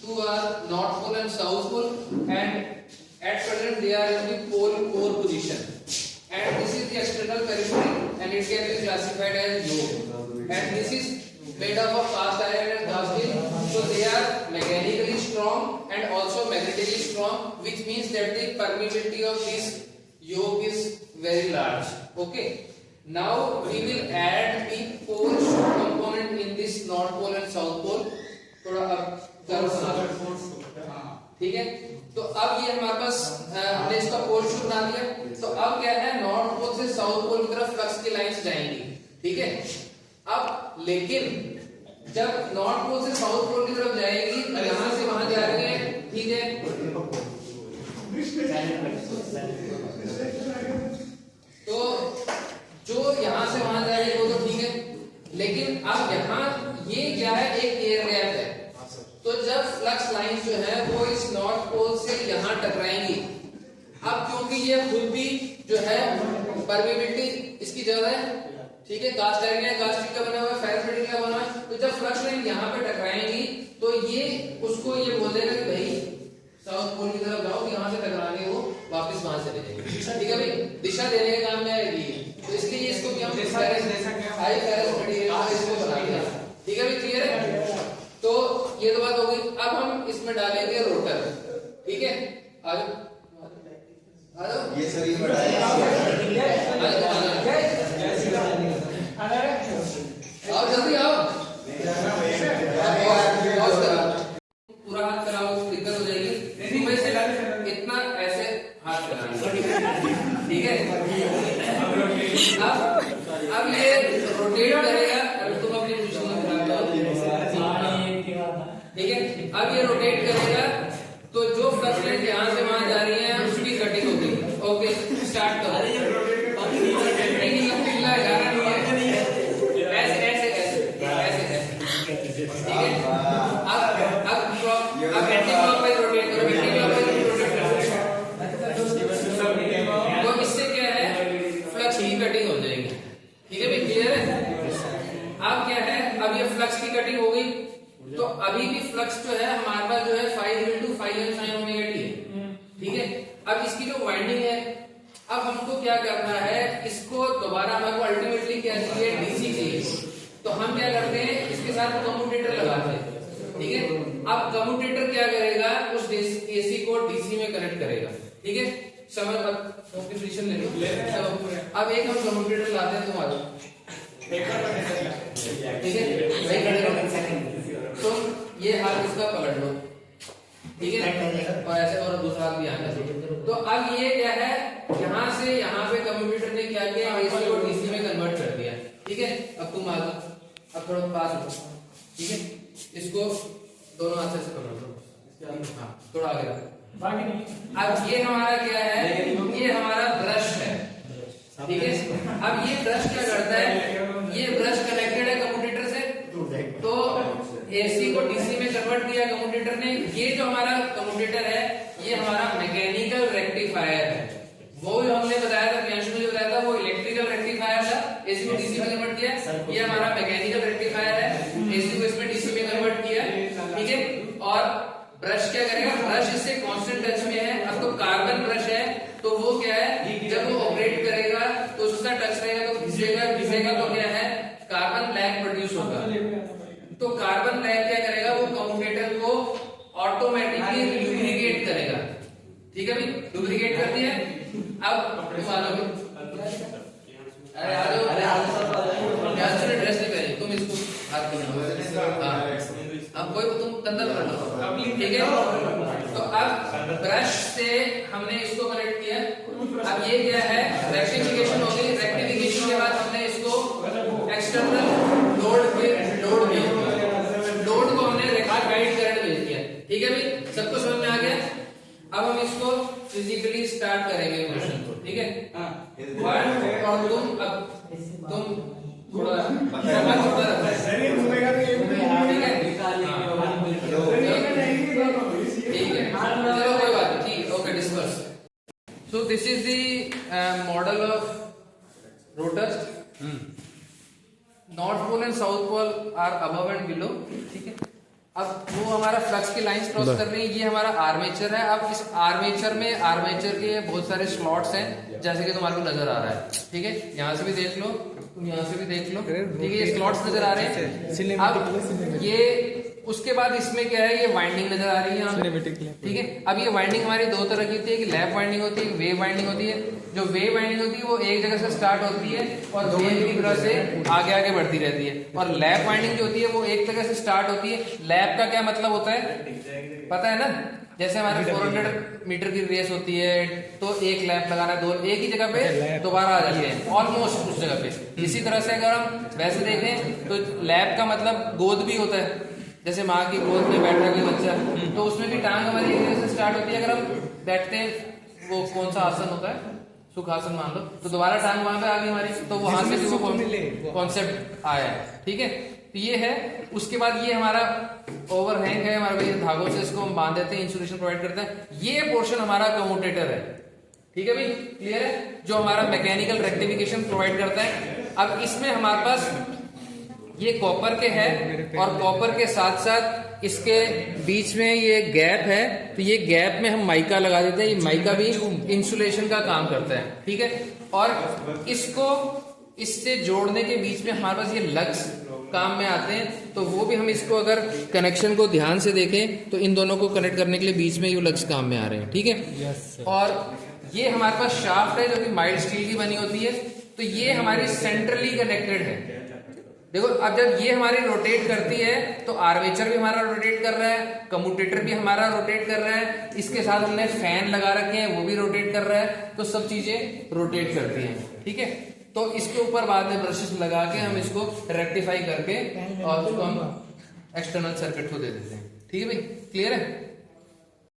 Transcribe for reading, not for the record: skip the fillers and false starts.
two are north pole and south pole, and at present they are in the pole core position, and this is the external periphery, and it can be classified as yoke, and this is made up of cast iron and cast steel, so they are mechanically strong and also magnetically strong, which means that the permeability of this yoke is very large. Okay, now we will add the pole shoe component in this north pole and south pole. थोड़ा अब ठीक है, तो अब ये हमारे पास हमने इसका पोल शू बना दिया, तो अब क्या है, नॉर्थ पोल से साउथ पोल की तरफ फ्लक्स की लाइंस जाएंगी, ठीक है। अब लेकिन जब नॉर्थ पोल से साउथ पोल की तरफ जाएगी, यहां से वहां जा रही है, ठीक है, तो जो यहां से वहां जा रही है वो तो ठीक है, लेकिन अब यहां ये क्या है, एक एयर गैप है, तो जब फ्लक्स लाइंस जो है वो इस नॉर्थ पोल से यहां टकराएंगी, अब क्योंकि ये खुद भी जो है परमेबिलिटी इसकी ज्यादा है, ठीक है, कास्ट आयरन है, कास्ट स्टील का बना हुआ है, फेरस मेटल का बना हुआ है, तो जब फ्लक्स लाइन यहां पे टकराएंगी तो ये उसको ये बोल देगा कि भाई साउथ पोल की तरफ जाओ, यहां से टकराएंगे वो वापस वहां चले जाएंगे, ठीक है भाई, दिशा देने का काम में आएगी, तो इसलिए इसको क्या हम हाई फेरस मटेरियल इसको बना दिया, ठीक है भाई, क्लियर है। तो ये तो बात हो गई, अब हम इसमें डालेंगे रोटर, ठीक है, ये सभी आओ जल्दी आओ, पूरा हाथ कराओ, दिक्कत हो जाएगी, तुम्हें से इतना ऐसे हाथ कराना, ठीक है। अब ये रोटेट करेगा, तुम अपनी पोजीशन में खड़ा हो, ठीक है, अब ये रोटेट करेगा, तो जो फ्लक्स लाइन यहां से वहां जा रही है उसकी कटिंग होगी। ओके, स्टार्ट करो, ऐसे ऐसे ऐसे ऐसे, ठीक है। अब एंटी क्लॉकवाइज रोटेट करो, एंटी क्लॉकवाइज रोटेट करो, तो इससे क्या है, फ्लक्स की कटिंग हो जाएगी, ठीक है भाई, क्लियर है। अब क्या है, अब ये फ्लक्स की कटिंग हो गई, तो अभी भी फ्लक्स जो है हमारे पास जो है 5 sin ओमेगा t है, ठीक है। अब इसकी जो वाइंडिंग है, अब हमको क्या करना है, इसको दोबारा हमारे को अल्टीमेटली क्या चाहिए, डीसी चाहिए, तो हम क्या करते हैं, इसके साथ कम्यूटेटर लगाते हैं, ठीक है। अब कम्यूटेटर क्या करेगा, उस एसी को डीसी में कनेक्ट करेगा, ठीक है, समझ, अब पोजीशन ले लो, अब एक हम कम्यूटेटर लाते हैं तुम्हारा, ठीक है, तो ये हाथ इसका पकड़ लो, ठीक है, और ऐसे, और दूसरा हाथ भी आना चाहिए। तो अब ये क्या है, यहाँ से यहाँ पे कम्यूटेटर ने क्या किया, एसी को डीसी में कन्वर्ट कर दिया, ठीक है। अब तुम आ जाओ, अब थोड़ा पास हो, ठीक है, इसको दोनों हाथ से पकड़ लो, हाँ थोड़ा आगे रखो। अब ये हमारा क्या है, ये हमारा ब्रश है, ठीक है। अब ये ब्रश क्या करता है, ये ब्रश कनेक्टेड है कम्यूटेटर से, तो एसी को डीसी में कन्वर्ट किया कम्यूटेटर ने। ये जो हमारा कम्यूटेटर है, ये हमारा मैकेनिकल रेक्टिफायर है, वो जो हमने बताया था, प्रियांशु ने जो बताया था, वो इलेक्ट्रिकल रेक्टिफायर था, एसी को डीसी में कन्वर्ट किया, ये हमारा मैकेनिकल रेक्टिफायर है, एसी को इसमें डीसी में कन्वर्ट किया, ठीक है। और ब्रश क्या करेगा, ब्रश इससे कांस्टेंट टच में है, अब तो कार्बन ब्रश है, तो वो क्या है, जब वो ऑपरेट करेगा तो उसका टच रहेगा, तो घिसेगा, घिसेगा तो क्या है, कार्बन ब्लैक प्रोड्यूस होगा, तो कार्बन ब्लैक क्या करेगा, वो कम्यूटेटर को ऑटोमेटिकली लुब्रिकेट करेगा, ठीक है भाई, लुब्रिकेट कर दिया। अब तुम आ जाओ, अरे आ जाओ, ड्रेस नहीं पहनी, तुम इसको हाथ में, अब कोई तुम कंधा कर लो, ठीक है। तो अब ब्रश से हमने इसको कनेक्ट किया, अब ये क्या है, रेक्टिफिकेशन हो गई, रेक्टिफिकेशन के बाद हमने इसको एक्सटर्नल लोड को हमने रेक्टिफाइड करंट भेज दिया, ठीक है भाई, सबको समझ में आ गया। अब हम इसको फिजिकली स्टार्ट करेंगे मोशन को, ठीक है, वन, और तुम थोड़ा शरीर घूमेगा, ठीक है, ठीक है, चलो कोई बात नहीं, ठीक, okay, disperse. So this is the model of rotor, north pole and south pole are above and below, ठीक है। अब वो हमारा फ्लक्स की लाइंस क्रॉस कर रही है, ये हमारा आर्मेचर है। अब इस आर्मेचर में आर्मेचर के बहुत सारे स्लॉट्स हैं, जैसे कि तुम्हारे को नजर आ रहा है, ठीक है। यहाँ से भी देख लो, तुम यहाँ से भी देख लो, ठीक है, ये स्लॉट्स नजर आ रहे हैं। अब ये उसके बाद इसमें क्या है, ये वाइंडिंग नजर आ रही है यहाँ पे, ठीक है। अब ये वाइंडिंग हमारी दो तरह की होती है, कि लैप वाइंडिंग होती है, वेव वाइंडिंग होती है। जो वेव वाइंडिंग होती है वो एक जगह से स्टार्ट होती है और वेव की तरह से आगे आगे बढ़ती रहती है, और लैप वाइंडिंग जो होती है वो एक जगह से स्टार्ट होती है। लैप का क्या मतलब होता है पता है ना, जैसे हमारे 400 मीटर की रेस होती है तो एक लैप लगाना, दो एक ही जगह पे दोबारा आ जाते हैं ऑलमोस्ट उस जगह पे। इसी तरह से अगर हम वैसे देखें तो लैप का मतलब गोद भी होता है, जैसे माँ की गोद में बैठ रहा है बच्चा, तो उसमें भी टांग हमारी एक जगह से स्टार्ट होती है। अगर हम बैठते हैं, वो कौन सा आसन होता है, सुखासन मान लो, तो दोबारा टांग वहां पे आ गई हमारी, तो वहां से भी वो कॉन्सेप्ट आया है, ठीक है। तो ये है। उसके बाद ये हमारा ओवरहैंग है, हमारे भाई धागों से इसको हम बांध देते हैं, इंसुलेशन प्रोवाइड करता है। ये पोर्शन हमारा कम्यूटेटर है, ठीक है भाई, क्लियर है, जो हमारा मैकेनिकल रेक्टिफिकेशन प्रोवाइड करता है। अब इसमें हमारे पास ये कॉपर के है, और कॉपर के साथ साथ इसके बीच में ये गैप है, तो ये गैप में हम माइका लगा देते हैं। ये माइका भी इंसुलेशन का काम करता है, ठीक है। और इसको इससे जोड़ने के बीच में हमारे पास ये लग्स काम में आते हैं, तो वो भी हम इसको अगर कनेक्शन को ध्यान से देखें तो इन दोनों को कनेक्ट करने के लिए बीच में ये लग्स काम में आ रहे हैं, ठीक है। और ये हमारे पास शाफ्ट है जो कि माइल्ड स्टील की बनी होती है, तो ये हमारी सेंट्रली कनेक्टेड है। देखो, अब जब ये हमारी रोटेट करती है तो आर्मेचर भी हमारा रोटेट कर रहा है, कम्यूटेटर भी हमारा रोटेट कर रहा है, इसके साथ हमने फैन लगा रखे हैं वो भी रोटेट कर रहा है, तो सब चीजें रोटेट करती हैं, ठीक है। तो इसके ऊपर बाद में ब्रशेस लगा के हम इसको रेक्टिफाई करके और उसको हम एक्सटर्नल सर्किट को दे देते हैं, ठीक है भाई, क्लियर है।